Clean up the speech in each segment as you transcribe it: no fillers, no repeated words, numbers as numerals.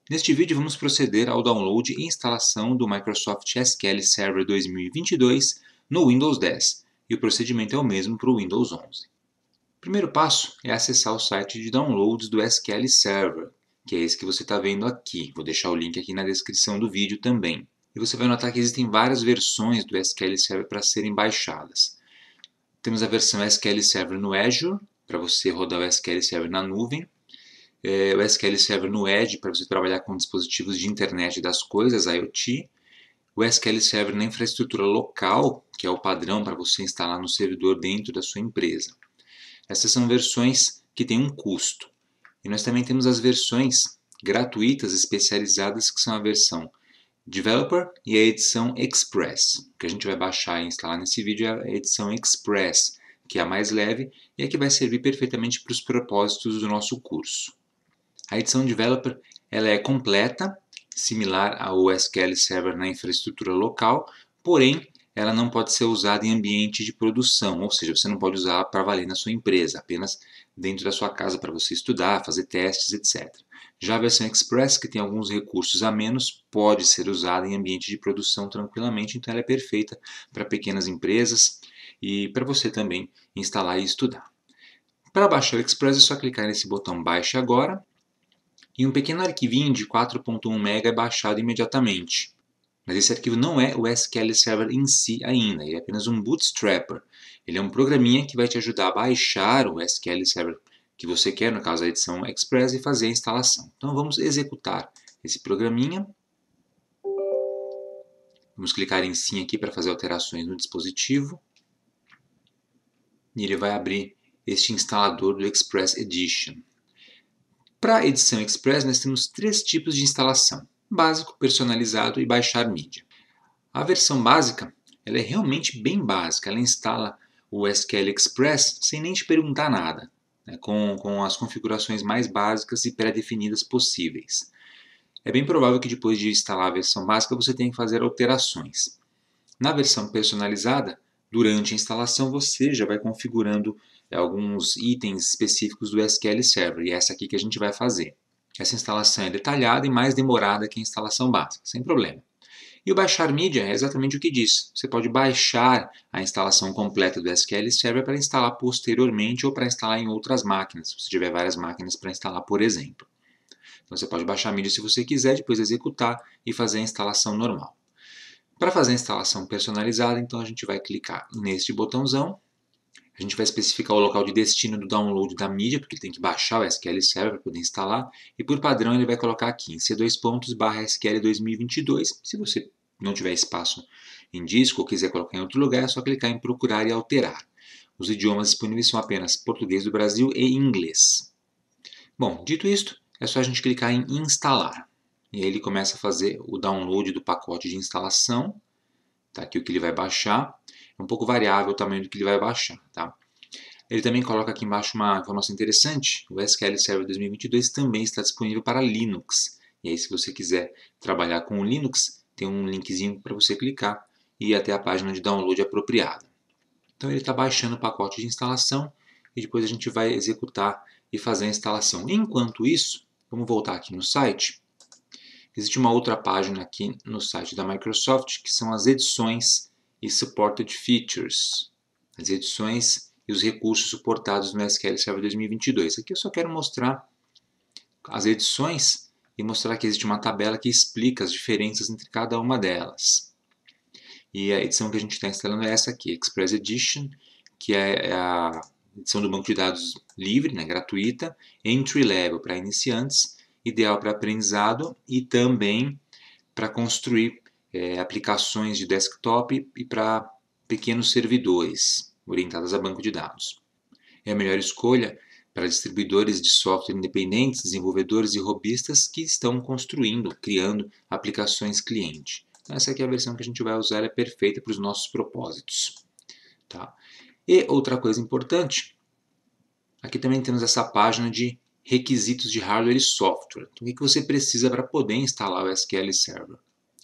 Neste vídeo vamos proceder ao download e instalação do Microsoft SQL Server 2022 no Windows 10, e o procedimento é o mesmo para o Windows 11. O primeiro passo é acessar o site de downloads do SQL Server, que é esse que você está vendo aqui. Vou deixar o link aqui na descrição do vídeo também. E você vai notar que existem várias versões do SQL Server para serem baixadas. Temos a versão SQL Server no Azure, para você rodar o SQL Server na nuvem. O SQL Server no Edge, para você trabalhar com dispositivos de internet das coisas, IoT. O SQL Server na infraestrutura local, que é o padrão para você instalar no servidor dentro da sua empresa. Essas são versões que têm um custo. E nós também temos as versões gratuitas especializadas, que são a versão Developer e a edição Express. O que a gente vai baixar e instalar nesse vídeo é a edição Express, que é a mais leve e a que vai servir perfeitamente para os propósitos do nosso curso. A edição Developer ela é completa, similar ao SQL Server na infraestrutura local, porém ela não pode ser usada em ambiente de produção, ou seja, você não pode usar para valer na sua empresa, apenas dentro da sua casa para você estudar, fazer testes, etc. Já a versão Express, que tem alguns recursos a menos, pode ser usada em ambiente de produção tranquilamente, então ela é perfeita para pequenas empresas e para você também instalar e estudar. Para baixar o Express é só clicar nesse botão Baixe Agora, e um pequeno arquivinho de 4.1 MB é baixado imediatamente. Mas esse arquivo não é o SQL Server em si ainda, ele é apenas um bootstrapper. Ele é um programinha que vai te ajudar a baixar o SQL Server que você quer, no caso a edição Express, e fazer a instalação. Então vamos executar esse programinha. Vamos clicar em Sim aqui para fazer alterações no dispositivo. E ele vai abrir este instalador do Express Edition. Para a edição Express nós temos três tipos de instalação: básico, personalizado e baixar mídia. A versão básica ela é realmente bem básica, ela instala o SQL Express sem nem te perguntar nada, né, com as configurações mais básicas e pré-definidas possíveis. É bem provável que depois de instalar a versão básica você tenha que fazer alterações. Na versão personalizada, durante a instalação você já vai configurando alguns itens específicos do SQL Server, e é essa aqui que a gente vai fazer. Essa instalação é detalhada e mais demorada que a instalação básica, sem problema. E o baixar mídia é exatamente o que diz. Você pode baixar a instalação completa do SQL Server para instalar posteriormente ou para instalar em outras máquinas, se você tiver várias máquinas para instalar, por exemplo. Então você pode baixar a mídia se você quiser, depois executar e fazer a instalação normal. Para fazer a instalação personalizada, então a gente vai clicar neste botãozão. A gente vai especificar o local de destino do download da mídia, porque ele tem que baixar o SQL Server para poder instalar. E por padrão ele vai colocar aqui em C2./SQL 2022. Se você não tiver espaço em disco ou quiser colocar em outro lugar, é só clicar em procurar e alterar. Os idiomas disponíveis são apenas português do Brasil e inglês. Bom, dito isto, é só a gente clicar em instalar. E aí ele começa a fazer o download do pacote de instalação. Tá aqui o que ele vai baixar. É um pouco variável o tamanho do que ele vai baixar. Tá? Ele também coloca aqui embaixo uma informação interessante. O SQL Server 2022 também está disponível para Linux. E aí, se você quiser trabalhar com o Linux, tem um linkzinho para você clicar e ir até a página de download apropriada. Então ele está baixando o pacote de instalação e depois a gente vai executar e fazer a instalação. Enquanto isso, vamos voltar aqui no site. Existe uma outra página aqui no site da Microsoft, que são as edições e Supported Features. As edições e os recursos suportados no SQL Server 2022. Aqui eu só quero mostrar as edições e mostrar que existe uma tabela que explica as diferenças entre cada uma delas. E a edição que a gente está instalando é essa aqui, Express Edition, que é a edição do banco de dados livre, né, gratuita, Entry Level para iniciantes, ideal para aprendizado e também para construir aplicações de desktop e para pequenos servidores orientadas a banco de dados. É a melhor escolha para distribuidores de software independentes, desenvolvedores e hobbyistas que estão construindo, criando aplicações cliente. Então, essa aqui é a versão que a gente vai usar, ela é perfeita para os nossos propósitos. Tá? E outra coisa importante, aqui também temos essa página de requisitos de hardware e software. Então, o que você precisa para poder instalar o SQL Server?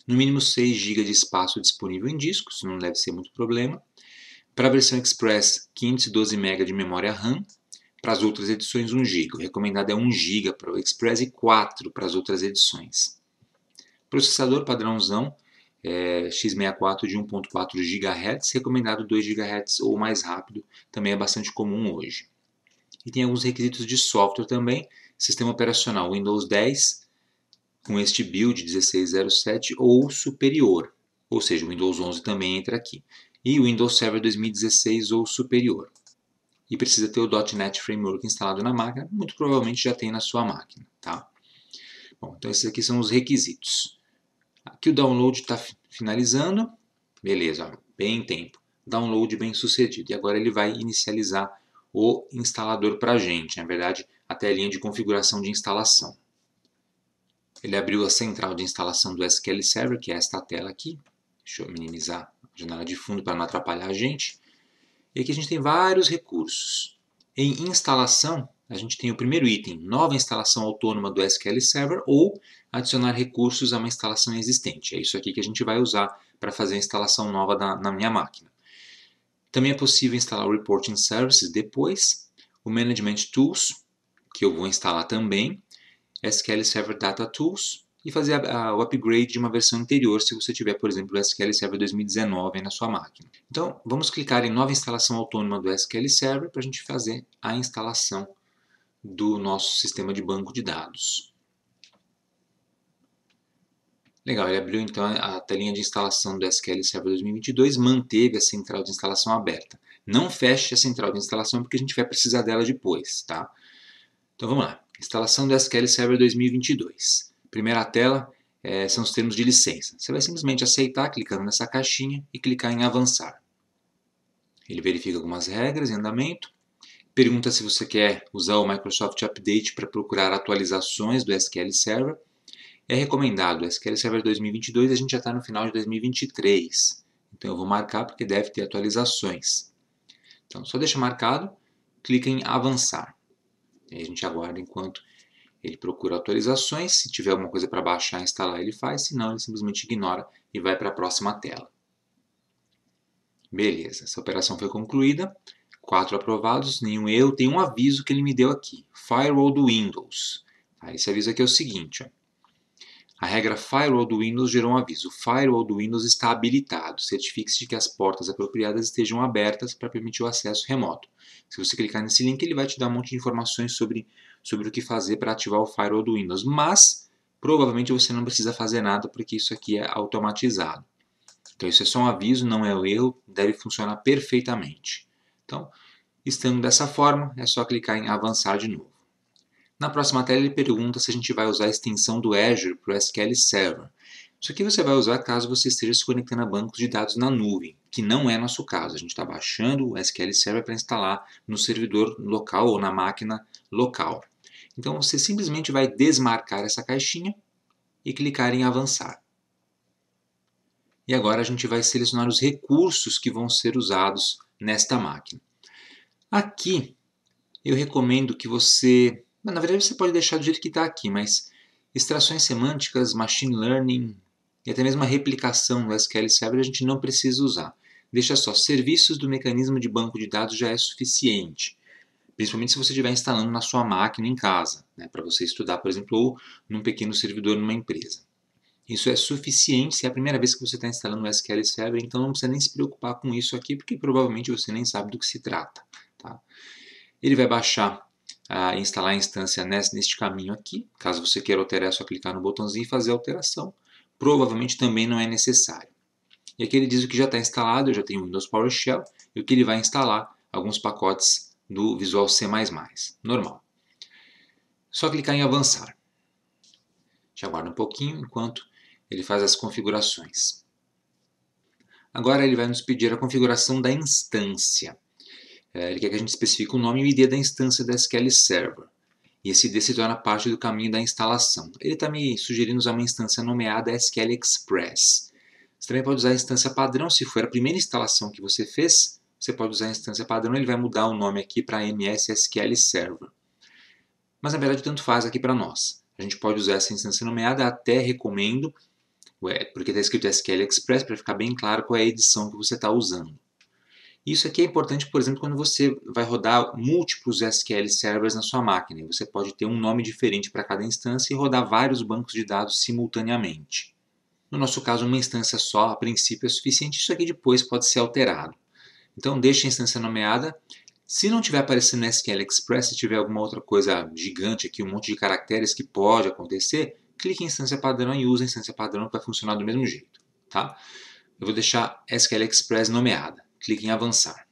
No mínimo 6 GB de espaço disponível em disco, isso não deve ser muito problema. Para a versão Express, 512 MB de memória RAM. Para as outras edições, 1 GB. O recomendado é 1 GB para o Express e 4 para as outras edições. Processador padrãozão, x64 de 1.4 GHz, recomendado 2 GHz ou mais rápido, também é bastante comum hoje. E tem alguns requisitos de software também, sistema operacional Windows 10, com este build 1607 ou superior, ou seja, o Windows 11 também entra aqui. E o Windows Server 2016 ou superior. E precisa ter o .NET Framework instalado na máquina, muito provavelmente já tem na sua máquina. Tá? Bom, então esses aqui são os requisitos. Aqui o download está finalizando, beleza, ó, bem em tempo. Download bem sucedido. E agora ele vai inicializar o instalador para a gente, na verdade, a telinha de configuração de instalação. Ele abriu a central de instalação do SQL Server, que é esta tela aqui. Deixa eu minimizar a janela de fundo para não atrapalhar a gente. E aqui a gente tem vários recursos. Em instalação, a gente tem o primeiro item, nova instalação autônoma do SQL Server ou adicionar recursos a uma instalação existente. É isso aqui que a gente vai usar para fazer a instalação nova na minha máquina. Também é possível instalar o Reporting Services depois, o Management Tools, que eu vou instalar também, SQL Server Data Tools e fazer o upgrade de uma versão anterior se você tiver, por exemplo, o SQL Server 2019 aí na sua máquina. Então, vamos clicar em nova instalação autônoma do SQL Server para a gente fazer a instalação do nosso sistema de banco de dados. Legal, ele abriu então a telinha de instalação do SQL Server 2022, manteve a central de instalação aberta. Não feche a central de instalação porque a gente vai precisar dela depois, tá? Então vamos lá, instalação do SQL Server 2022. Primeira tela são os termos de licença. Você vai simplesmente aceitar clicando nessa caixinha e clicar em avançar. Ele verifica algumas regras em andamento, pergunta se você quer usar o Microsoft Update para procurar atualizações do SQL Server. É recomendado o SQL Server 2022, a gente já está no final de 2023. Então eu vou marcar porque deve ter atualizações. Então só deixa marcado, clica em avançar. E aí a gente aguarda enquanto ele procura atualizações. Se tiver alguma coisa para baixar e instalar, ele faz. Se não, ele simplesmente ignora e vai para a próxima tela. Beleza, essa operação foi concluída. 4 aprovados, nenhum erro. Tem um aviso que ele me deu aqui. Firewall do Windows. Esse aviso aqui é o seguinte. Ó. A regra Firewall do Windows gerou um aviso. O Firewall do Windows está habilitado. Certifique-se de que as portas apropriadas estejam abertas para permitir o acesso remoto. Se você clicar nesse link, ele vai te dar um monte de informações sobre o que fazer para ativar o Firewall do Windows. Mas, provavelmente você não precisa fazer nada porque isso aqui é automatizado. Então, isso é só um aviso, não é o erro, deve funcionar perfeitamente. Então, estando dessa forma, é só clicar em avançar de novo. Na próxima tela ele pergunta se a gente vai usar a extensão do Azure para o SQL Server. Isso aqui você vai usar caso você esteja se conectando a bancos de dados na nuvem, que não é nosso caso. A gente está baixando o SQL Server para instalar no servidor local ou na máquina local. Então você simplesmente vai desmarcar essa caixinha e clicar em avançar. E agora a gente vai selecionar os recursos que vão ser usados nesta máquina. Aqui eu recomendo que você... Na verdade você pode deixar do jeito que está aqui, mas extrações semânticas, machine learning e até mesmo a replicação no SQL Server a gente não precisa usar. Deixa só, serviços do mecanismo de banco de dados já é suficiente. Principalmente se você estiver instalando na sua máquina em casa, né, para você estudar, por exemplo, ou num pequeno servidor numa empresa. Isso é suficiente se é a primeira vez que você está instalando o SQL Server, então não precisa nem se preocupar com isso aqui, porque provavelmente você nem sabe do que se trata. Tá? Ele vai baixar instalar a instância neste caminho aqui. Caso você queira alterar, é só clicar no botãozinho e fazer a alteração. Provavelmente também não é necessário. E aqui ele diz o que já está instalado, eu já tenho o Windows PowerShell, e o que ele vai instalar, alguns pacotes do Visual C++. Normal. Só clicar em avançar. Já aguarda um pouquinho enquanto ele faz as configurações. Agora ele vai nos pedir a configuração da instância. Ele quer que a gente especifique o nome e o ID da instância da SQL Server. E esse ID se torna parte do caminho da instalação. Ele está me sugerindo usar uma instância nomeada SQL Express. Você também pode usar a instância padrão. Se for a primeira instalação que você fez, você pode usar a instância padrão. Ele vai mudar o nome aqui para MS SQL Server. Mas na verdade tanto faz aqui para nós. A gente pode usar essa instância nomeada, até recomendo, porque está escrito SQL Express, para ficar bem claro qual é a edição que você está usando. Isso aqui é importante, por exemplo, quando você vai rodar múltiplos SQL Servers na sua máquina. Você pode ter um nome diferente para cada instância e rodar vários bancos de dados simultaneamente. No nosso caso, uma instância só, a princípio, é suficiente. Isso aqui depois pode ser alterado. Então, deixe a instância nomeada. Se não estiver aparecendo no SQL Express, se tiver alguma outra coisa gigante aqui, um monte de caracteres que pode acontecer, clique em instância padrão e use a instância padrão que vai funcionar do mesmo jeito. Tá? Eu vou deixar SQL Express nomeada. Clique em avançar.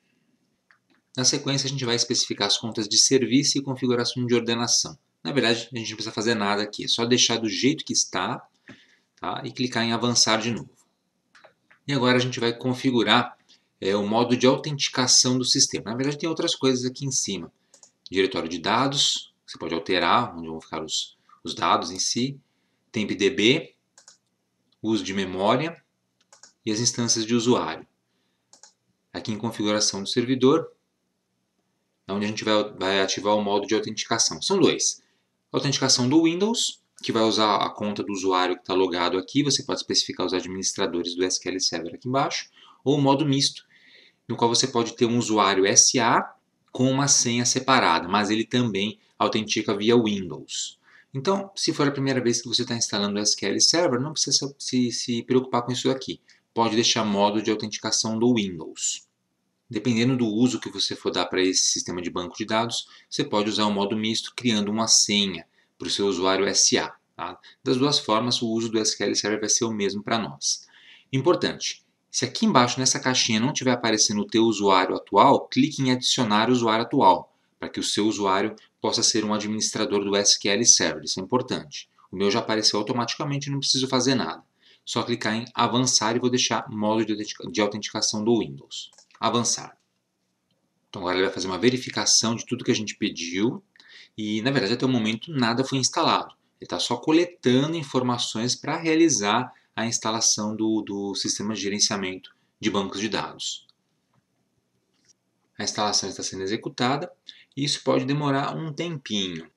Na sequência, a gente vai especificar as contas de serviço e configuração de ordenação. Na verdade, a gente não precisa fazer nada aqui, é só deixar do jeito que está, tá? E clicar em avançar de novo. E agora a gente vai configurar o modo de autenticação do sistema. Na verdade, tem outras coisas aqui em cima. Diretório de dados, você pode alterar onde vão ficar os dados em si. TempDB, uso de memória e as instâncias de usuário. Aqui em configuração do servidor, é onde a gente vai ativar o modo de autenticação. São dois. Autenticação do Windows, que vai usar a conta do usuário que está logado aqui. Você pode especificar os administradores do SQL Server aqui embaixo. Ou o modo misto, no qual você pode ter um usuário SA com uma senha separada, mas ele também autentica via Windows. Então, se for a primeira vez que você está instalando o SQL Server, não precisa se preocupar com isso aqui. Pode deixar modo de autenticação do Windows. Dependendo do uso que você for dar para esse sistema de banco de dados, você pode usar o modo misto criando uma senha para o seu usuário SA. Tá? Das duas formas, o uso do SQL Server vai ser o mesmo para nós. Importante, se aqui embaixo nessa caixinha não estiver aparecendo o teu usuário atual, clique em adicionar o usuário atual, para que o seu usuário possa ser um administrador do SQL Server. Isso é importante. O meu já apareceu automaticamente, não preciso fazer nada. Só clicar em avançar e vou deixar modo de autenticação do Windows. Avançar. Então agora ele vai fazer uma verificação de tudo que a gente pediu e na verdade até o momento nada foi instalado. Ele está só coletando informações para realizar a instalação do sistema de gerenciamento de bancos de dados. A instalação está sendo executada e isso pode demorar um tempinho.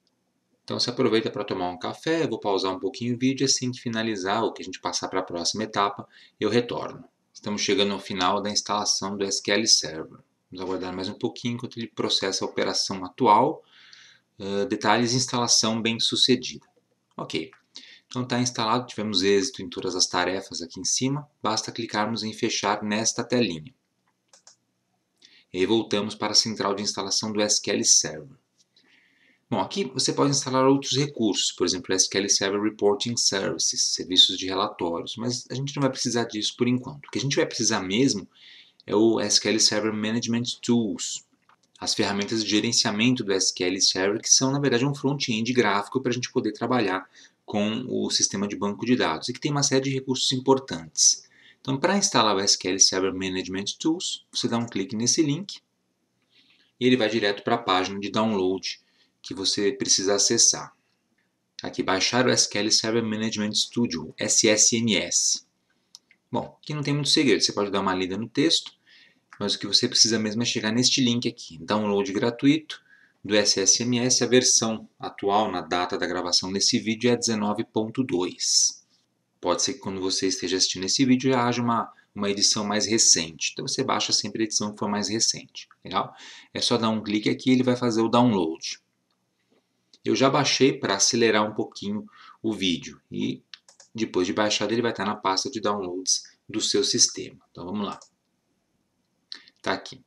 Então você aproveita para tomar um café, eu vou pausar um pouquinho o vídeo e assim que finalizar ou que a gente passar para a próxima etapa, eu retorno. Estamos chegando ao final da instalação do SQL Server. Vamos aguardar mais um pouquinho enquanto ele processa a operação atual. Detalhes: instalação bem sucedida. Ok, então está instalado, tivemos êxito em todas as tarefas aqui em cima. Basta clicarmos em fechar nesta telinha. E aí voltamos para a central de instalação do SQL Server. Bom, aqui você pode instalar outros recursos, por exemplo, o SQL Server Reporting Services, serviços de relatórios, mas a gente não vai precisar disso por enquanto. O que a gente vai precisar mesmo é o SQL Server Management Tools, as ferramentas de gerenciamento do SQL Server, que são, na verdade, um front-end gráfico para a gente poder trabalhar com o sistema de banco de dados e que tem uma série de recursos importantes. Então, para instalar o SQL Server Management Tools, você dá um clique nesse link e ele vai direto para a página de download que você precisa acessar. Aqui, baixar o SQL Server Management Studio, SSMS. Bom, aqui não tem muito segredo, você pode dar uma lida no texto, mas o que você precisa mesmo é chegar neste link aqui, download gratuito do SSMS, a versão atual na data da gravação desse vídeo é 19.2. Pode ser que quando você esteja assistindo esse vídeo já haja uma edição mais recente, então você baixa sempre a edição que for mais recente, legal? É só dar um clique aqui e ele vai fazer o download. Eu já baixei para acelerar um pouquinho o vídeo e depois de baixado ele vai estar na pasta de downloads do seu sistema. Então vamos lá. Está aqui.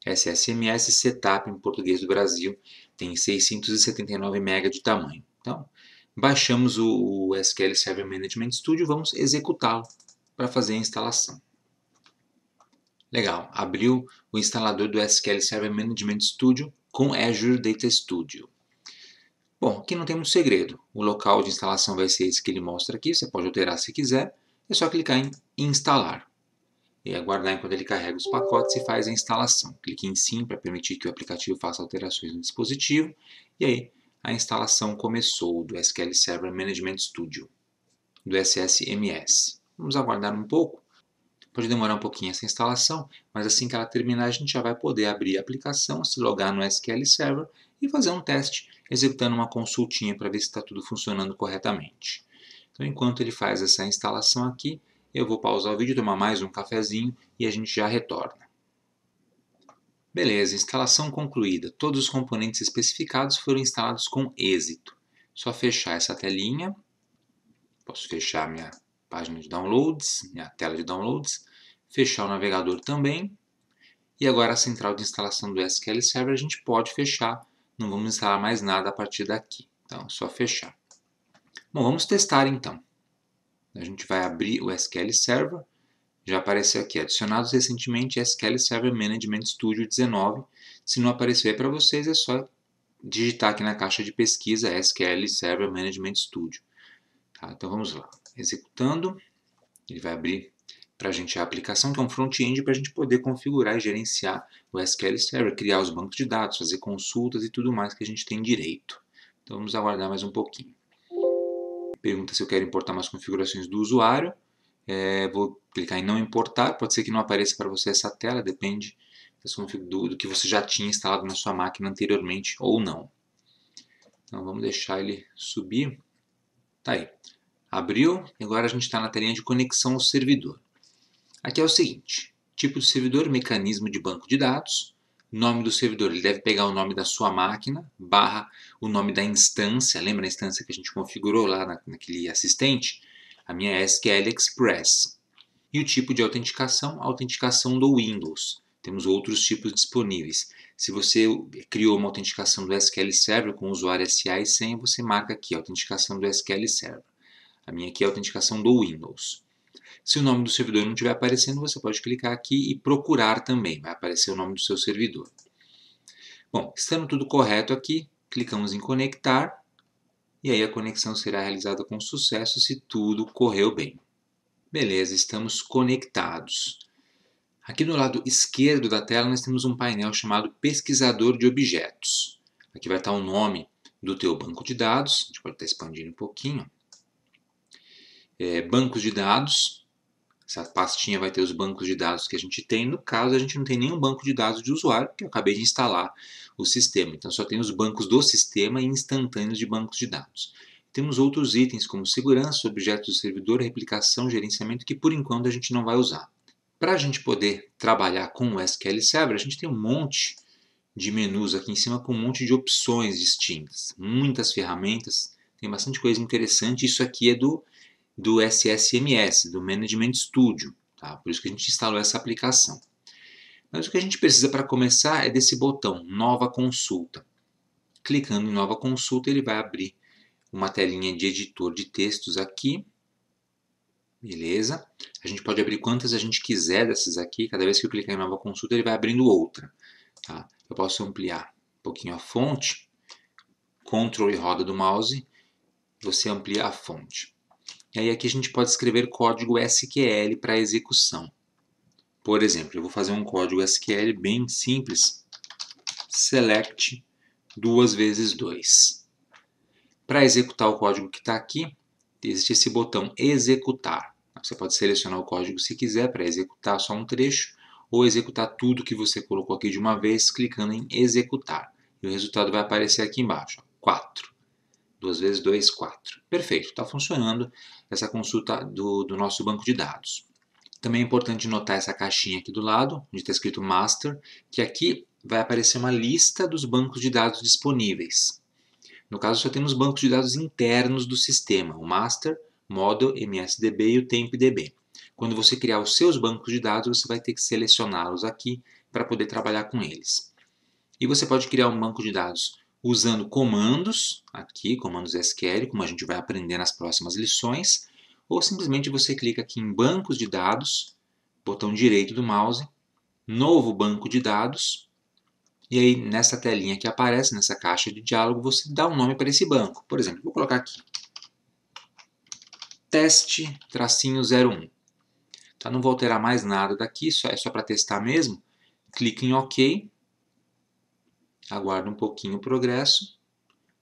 SSMS Setup em português do Brasil tem 679 MB de tamanho. Então, baixamos o SQL Server Management Studio, vamos executá-lo para fazer a instalação. Legal, abriu o instalador do SQL Server Management Studio com Azure Data Studio. Bom, aqui não tem muito segredo. O local de instalação vai ser esse que ele mostra aqui, você pode alterar se quiser. É só clicar em instalar e aguardar enquanto ele carrega os pacotes e faz a instalação. Clique em sim para permitir que o aplicativo faça alterações no dispositivo. E aí, a instalação começou do SQL Server Management Studio, do SSMS. Vamos aguardar um pouco. Pode demorar um pouquinho essa instalação, mas assim que ela terminar, a gente já vai poder abrir a aplicação, se logar no SQL Server e fazer um teste, executando uma consultinha para ver se está tudo funcionando corretamente. Então, enquanto ele faz essa instalação aqui, eu vou pausar o vídeo, tomar mais um cafezinho e a gente já retorna. Beleza, instalação concluída. Todos os componentes especificados foram instalados com êxito. Só fechar essa telinha. Posso fechar minha página de downloads, minha tela de downloads. Fechar o navegador também. E agora a central de instalação do SQL Server a gente pode fechar. Não vamos instalar mais nada a partir daqui. Então, é só fechar. Bom, vamos testar então. A gente vai abrir o SQL Server. Já apareceu aqui, adicionados recentemente SQL Server Management Studio 19. Se não apareceu aí para vocês, é só digitar aqui na caixa de pesquisa SQL Server Management Studio. Tá, então vamos lá. Executando, ele vai abrir para a gente a aplicação, que é um front-end para a gente poder configurar e gerenciar o SQL Server, criar os bancos de dados, fazer consultas e tudo mais que a gente tem direito. Então vamos aguardar mais um pouquinho. Pergunta se eu quero importar mais configurações do usuário. Vou clicar em não importar, pode ser que não apareça para você essa tela, depende do que você já tinha instalado na sua máquina anteriormente ou não. Então vamos deixar ele subir. Tá aí. Abriu e agora a gente está na telinha de conexão ao servidor. Aqui é o seguinte, tipo de servidor, mecanismo de banco de dados, nome do servidor, ele deve pegar o nome da sua máquina, barra o nome da instância, lembra a instância que a gente configurou lá naquele assistente? A minha é SQL Express. E o tipo de autenticação, a autenticação do Windows. Temos outros tipos disponíveis. Se você criou uma autenticação do SQL Server com usuário SA e senha, você marca aqui, autenticação do SQL Server. A minha aqui é a autenticação do Windows. Se o nome do servidor não estiver aparecendo, você pode clicar aqui e procurar também. Vai aparecer o nome do seu servidor. Bom, estando tudo correto aqui, clicamos em conectar. E aí a conexão será realizada com sucesso se tudo correu bem. Beleza, estamos conectados. Aqui no lado esquerdo da tela nós temos um painel chamado Pesquisador de Objetos. Aqui vai estar o nome do teu banco de dados. A gente pode estar expandindo um pouquinho. Bancos de dados. Essa pastinha vai ter os bancos de dados que a gente tem. No caso, a gente não tem nenhum banco de dados de usuário, porque eu acabei de instalar o sistema. Então, só tem os bancos do sistema e instantâneos de bancos de dados. Temos outros itens como segurança, objetos do servidor, replicação, gerenciamento, que por enquanto a gente não vai usar. Para a gente poder trabalhar com o SQL Server, a gente tem um monte de menus aqui em cima com um monte de opções distintas. Muitas ferramentas, tem bastante coisa interessante. Isso aqui é do SSMS, do Management Studio. Tá? Por isso que a gente instalou essa aplicação. Mas o que a gente precisa para começar é desse botão, Nova Consulta. Clicando em Nova Consulta, ele vai abrir uma telinha de editor de textos aqui. Beleza? A gente pode abrir quantas a gente quiser dessas aqui. Cada vez que eu clicar em Nova Consulta, ele vai abrindo outra. Tá? Eu posso ampliar um pouquinho a fonte. Ctrl e roda do mouse. Você amplia a fonte. E aí aqui a gente pode escrever código SQL para execução. Por exemplo, eu vou fazer um código SQL bem simples. Select 2 vezes 2. Para executar o código que está aqui, existe esse botão executar. Você pode selecionar o código se quiser para executar só um trecho ou executar tudo que você colocou aqui de uma vez clicando em executar. E o resultado vai aparecer aqui embaixo, 4. 2 vezes 2, 4. Perfeito, está funcionando essa consulta do nosso banco de dados. Também é importante notar essa caixinha aqui do lado, onde está escrito Master, que aqui vai aparecer uma lista dos bancos de dados disponíveis. No caso, só temos bancos de dados internos do sistema, o Master, Model, MSDB e o TempDB. Quando você criar os seus bancos de dados, você vai ter que selecioná-los aqui para poder trabalhar com eles. E você pode criar um banco de dados usando comandos, aqui, comandos SQL, como a gente vai aprender nas próximas lições, ou simplesmente você clica aqui em bancos de dados, botão direito do mouse, novo banco de dados, e aí nessa telinha que aparece, nessa caixa de diálogo, você dá um nome para esse banco. Por exemplo, vou colocar aqui, teste-01. Tá, não vou alterar mais nada daqui, é só para testar mesmo. Clique em OK, aguarda um pouquinho o progresso,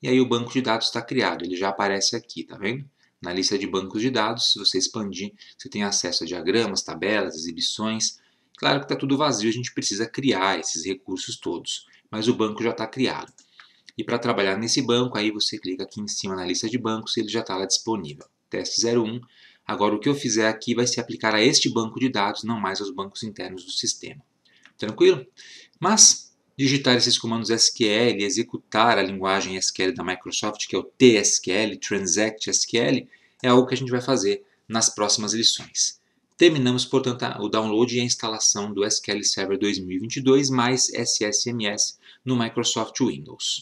e aí o banco de dados está criado, ele já aparece aqui, tá vendo? Na lista de bancos de dados, se você expandir, você tem acesso a diagramas, tabelas, exibições. Claro que está tudo vazio, a gente precisa criar esses recursos todos, mas o banco já está criado. E para trabalhar nesse banco, aí você clica aqui em cima na lista de bancos e ele já está lá disponível. Teste 01. Agora o que eu fizer aqui vai se aplicar a este banco de dados, não mais aos bancos internos do sistema. Tranquilo? Mas digitar esses comandos SQL e executar a linguagem SQL da Microsoft, que é o TSQL, Transact SQL, é algo que a gente vai fazer nas próximas lições. Terminamos, portanto, o download e a instalação do SQL Server 2022 mais SSMS no Microsoft Windows.